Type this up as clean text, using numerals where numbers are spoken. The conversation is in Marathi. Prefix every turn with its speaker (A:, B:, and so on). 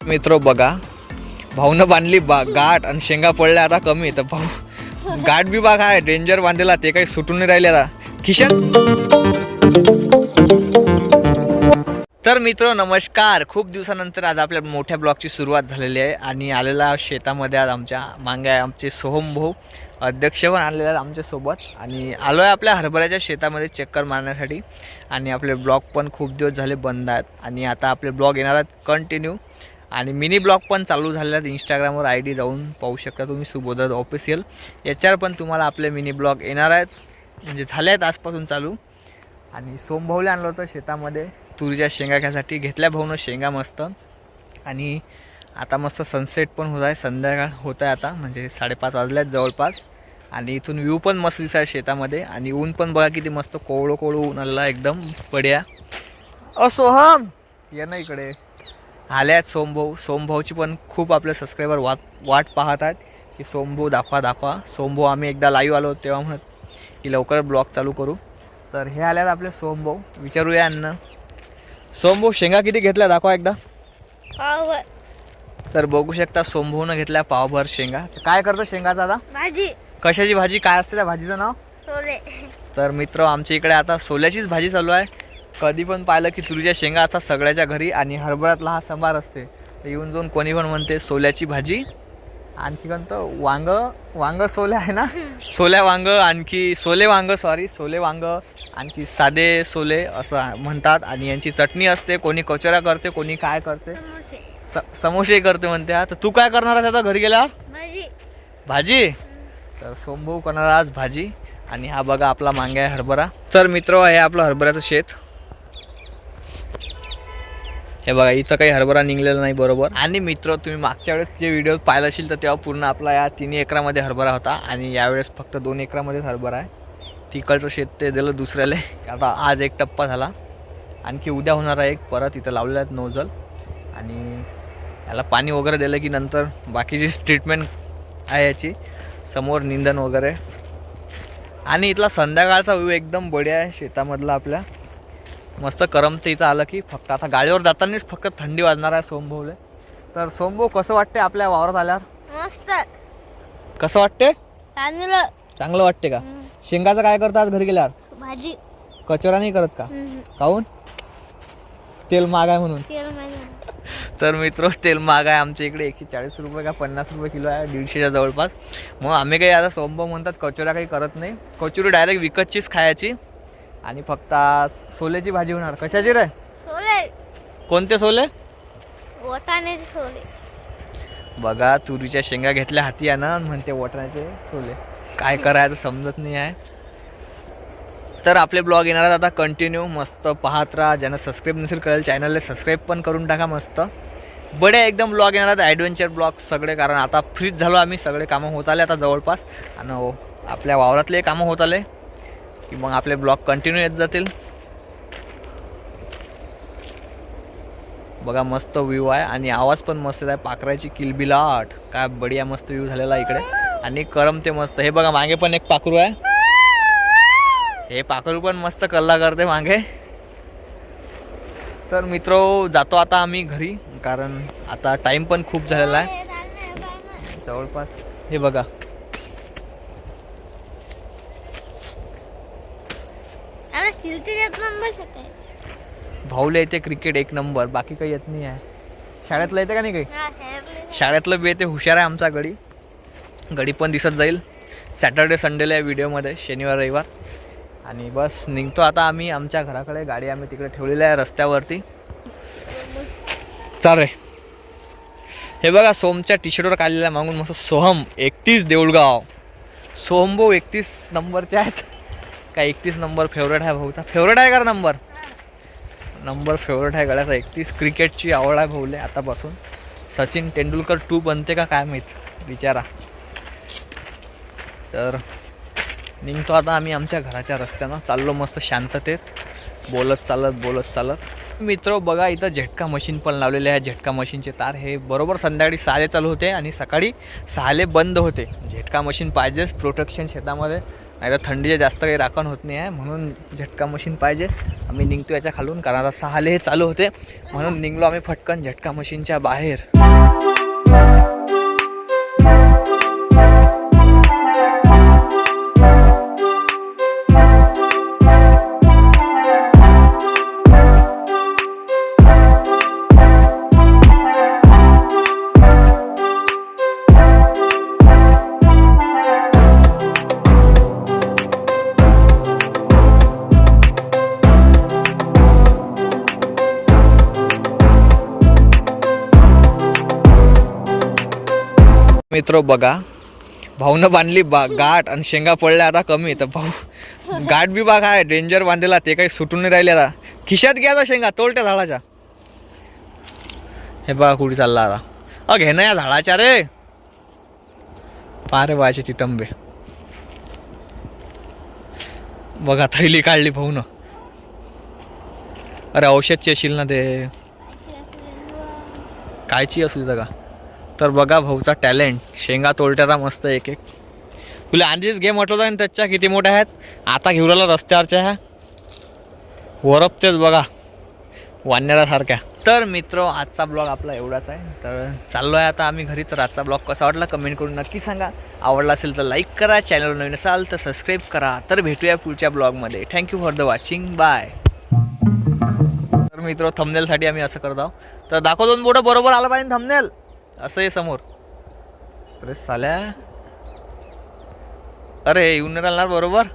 A: मित्र बघा, भाऊनं बांधली गाठ आणि शेंगा पडल्या आता कमी. तर भाऊ गाठ बी बाग आहे डेंजर बांधलेला, ते काही सुटून नाही राहिले आता खिशात. तर मित्र नमस्कार, खूप दिवसानंतर आज आपल्या मोठ्या ब्लॉगची सुरुवात झालेली आहे आणि आलेला शेतामध्ये आज आमच्या मागे आमचे सोहम भाऊ अध्यक्ष पण आलेले आहेत आमच्यासोबत. आणि आलो आहे आपल्या हरभऱ्याच्या शेतामध्ये चक्कर मारण्यासाठी. आणि आपले ब्लॉग पण खूप दिवस झाले बंद आहेत आणि आता आपले ब्लॉग येणार आहेत कंटिन्यू. आणि मिनी ब्लॉग पण चालू झालेले आहेत. इंस्टाग्रामवर ID जाऊन पाहू शकता तुम्ही, सुबोधराज ऑफिशियल. याच्यावर पण तुम्हाला आपले मिनी ब्लॉग येणार आहेत, म्हणजे झाले आहेत आजपासून चालू. आणि सोमभाऊला आणलं होतं शेतामध्ये तुरीच्या शेंगा घ्यायसाठी. घेतल्या भाऊनं शेंगा मस्त. आणि आता मस्त सनसेट पण होत आहे, संध्याकाळ होत आहे आता, म्हणजे 5:30 वाजले आहेत जवळपास. आणि इथून व्ह्यू पण मस्त दिसत आहे शेतामध्ये. आणि ऊन पण बघा किती मस्त कोवळं कोवळं ऊन आलं एकदम बढिया. सोहम ये ना इकडे. आले आहेत सोमभाऊ. सोमभाऊची पण खूप आपले सबस्क्रायबर वाट पाहत आहेत की सोमभाऊ दाखवा. सोमभाऊ आम्ही एकदा लाईव्ह आलो तेव्हा म्हणत की लवकर ब्लॉग चालू करू. तर हे आल्यात आपले सोमभाऊ. विचारूया अन्न. सोमभाऊ शेंगा किती घेतल्या दाखवा एकदा.
B: पावभर.
A: तर बघू शकता सोमभाऊनं घेतल्या पावभर शेंगा. काय करतो शेंगाचा आता?
B: भाजी.
A: कशाची भाजी? काय असते त्या भाजीचं नाव?
B: सोले.
A: तर मित्र आमच्या इकडे आता सोल्याचीच भाजी चालू आहे. कधी पण पाहिलं की तुरीच्या शेंगा असतात सगळ्याच्या घरी आणि हरभऱ्यातला हा संभार असते. तर येऊन जाऊन कोणी पण म्हणते सोल्याची भाजी. आणखी कोणतं वांग सोले आहे ना, सोल्या वांग, आणखी सोले वांग, आणखी साधे सोले असं म्हणतात. आणि यांची चटणी असते, कोणी कचोऱ्या करते, कोणी काय करते, समोसे करते म्हणते. हा, तर तू काय करणार आहेस आता घरी गेल्यावर? भाजी. तर सोमभाऊ करणार आज भाजी. आणि हा बघा आपला मांगे आहे हरभरा. तर मित्र हे आपलं हरभऱ्याचं शेत. हे बघा इथं काही हरभरा निघलेला नाही बरोबर. आणि मित्र तुम्ही मागच्या वेळेस जे व्हिडिओ पाहिला असेल तर तेव्हा पूर्ण आपला या 3 एकरामध्ये हरभरा होता. आणि यावेळेस फक्त 2 एकरामध्येच हरभरा आहे. तिकडचं शेत ते दिलं दुसऱ्याला. आता आज एक टप्पा झाला, आणखी उद्या होणार आहे एक. परत इथं लावलेलं आहेत नोझल. आणि याला पाणी वगैरे दिलं की नंतर बाकीची ट्रीटमेंट आहे याची, समोर निंदन वगैरे. आणि इथला संध्याकाळचा व्ह्यू एकदम बढिया आहे शेतामधला आपल्या. मस्त करमते इथं आलं की. फक्त आता गाडीवर जातानाच फक्त थंडी वाजणार आहे सोमभाऊला. तर सोमभाऊ कसं वाटते आपल्या वावरात आल्यावर?
B: मस्त.
A: कसं वाटते?
B: चांगलं
A: वाटते का? शेंगाचं काय करतात आज घरी गेल्यावर?
B: भाजी.
A: कचोरा नाही करत का? काहून? तेल महाग आहे म्हणून. तर मित्र तेल महाग आहे आमच्या इकडे. 140 रुपये का 50 रुपये किलो आहे, 150च्या जवळपास. मग आम्ही काही आता सोमभाऊ म्हणतात कचोऱ्या काही करत नाही. कचोरी डायरेक्ट विकतचीच खायची. आणि फक्त सोल्याची भाजी होणार. कशाची रे?
B: सोले.
A: कोणते सोले?
B: वाटाण्याचे सोले.
A: बघा तुरीच्या शेंगा घेतल्या हाती आहे ना, म्हणते वाटाण्याचे सोले. काय करायचं समजत नाही आहे. तर आपले ब्लॉग येणार आहेत आता कंटिन्यू. मस्त पाहत राहा. ज्यांना सबस्क्राईब नसेल करेल चॅनलला सबस्क्राईब पण करून टाका. मस्त बडे एकदम ब्लॉग येणार आहेत, ॲडव्हेंचर ब्लॉग सगळे. कारण आता फ्रीच झालो आम्ही, सगळे कामं होत आले आता जवळपास. आणि आपल्या वावरातले कामं होत आले की मग आपले ब्लॉग कंटिन्यू येत जातील. बघा मस्त व्ह्यू आहे आणि आवाज पण मस्त आहे. पाखराची किलबिलाट, काय बढिया मस्त व्ह्यू झालेला इकडे. आणि करमते मस्त. हे बघा मागे पण एक पाखरू आहे. हे पाखरू पण मस्त कल्ला करते मागे. तर मित्र जातो आता आम्ही घरी, कारण आता टाईम पण खूप झालेला आहे जवळपास. हे बघा भाऊला येते क्रिकेट 1 नंबर, बाकी काही येत नाही आहे. शाळेतलं येते का नाही काही? शाळेतलं बी येते. हुशार आहे आमचा गडी पण दिसत जाईल सॅटर्डे संडेला या व्हिडिओमध्ये, शनिवार रविवार. आणि बस निघतो आता आम्ही आमच्या घराकडे. गाडी आम्ही तिकडे ठेवलेली आहे रस्त्यावरती. चाल रे. हे बघा सोमच्या टी-शर्टवर काढलेला मागून मस्त सोहम 31 देऊळगाव. सोमभाऊ 31 नंबरचे आहेत का? 31 नंबर फेवरेट आहे भाऊचा. फेवरेट आहे का नंबर फेवरेट आहे गळ्याचा. 31 क्रिकेटची आवड आहे भाऊले आतापासून. सचिन तेंडुलकर 2 बनते का काय माहीत, विचारा. तर निघतो आता आम्ही आमच्या घराच्या रस्त्यानं. चाललो मस्त शांततेत, बोलत चालत. मित्र बघा इथं झटका मशीन पण लावलेले आहे. झटका मशीनचे तार हे बरोबर संध्याकाळी 6 चालू होते आणि सकाळी 6 बंद होते. झटका मशीन पाहिजेच प्रोटेक्शन शेतामध्ये. नाही तर थंडीचे जास्त काही राखण होत नाही आहे, म्हणून झटका मशीन पाहिजे. आम्ही निघतो याच्या खालून, कारण आता 6 हे चालू होते, म्हणून निघलो आम्ही फटकन झटका मशीनच्या बाहेर. मित्र बघा, भाऊनं बांधली गाठ आणि शेंगा पडल्या आता कमी. तर भाऊ गाठ बी बघा आहे डेंजर बांधलेला, ते काही सुटून नाही राहिले. आता खिशात घ्यायचा शेंगा तोलत्या झाडाच्या. हे बघा कुठे चालला आता. घे ना या झाडाच्या रे, पारे व्हायचे तितंबे. बघा थैली काढली भाऊनं. अरे औषधची असेल ना ते, कायची असू का. तर बघा भाऊचा टॅलेंट, शेंगा तोलट्याचा मस्त एक एक. तुला आधीच गेम म्हटलं होतं त्याच्या किती मोठ्या आहेत, आता घेऊन राहिला रस्त्यावरच्या ह्या वरपतेच बघा वानरासारख्या. तर मित्र आजचा ब्लॉग आपला एवढाच आहे. तर चाललो आहे आता आम्ही घरी. तर आजचा ब्लॉग कसा वाटला कमेंट करून नक्की सांगा. आवडला असेल तर लाईक करा, चॅनलवर नवीन असाल तर सबस्क्राईब करा. तर भेटूया पुढच्या ब्लॉगमध्ये. Thank you for the watching, bye. तर मित्र थंबनेलसाठी आम्ही असं करत आहोत. तर दाखव, 2 बोटं बरोबर आलं पाहिजे थंबनेल, असं आहे समोर. अरे साल्या, अरे येऊन राहणार बरोबर.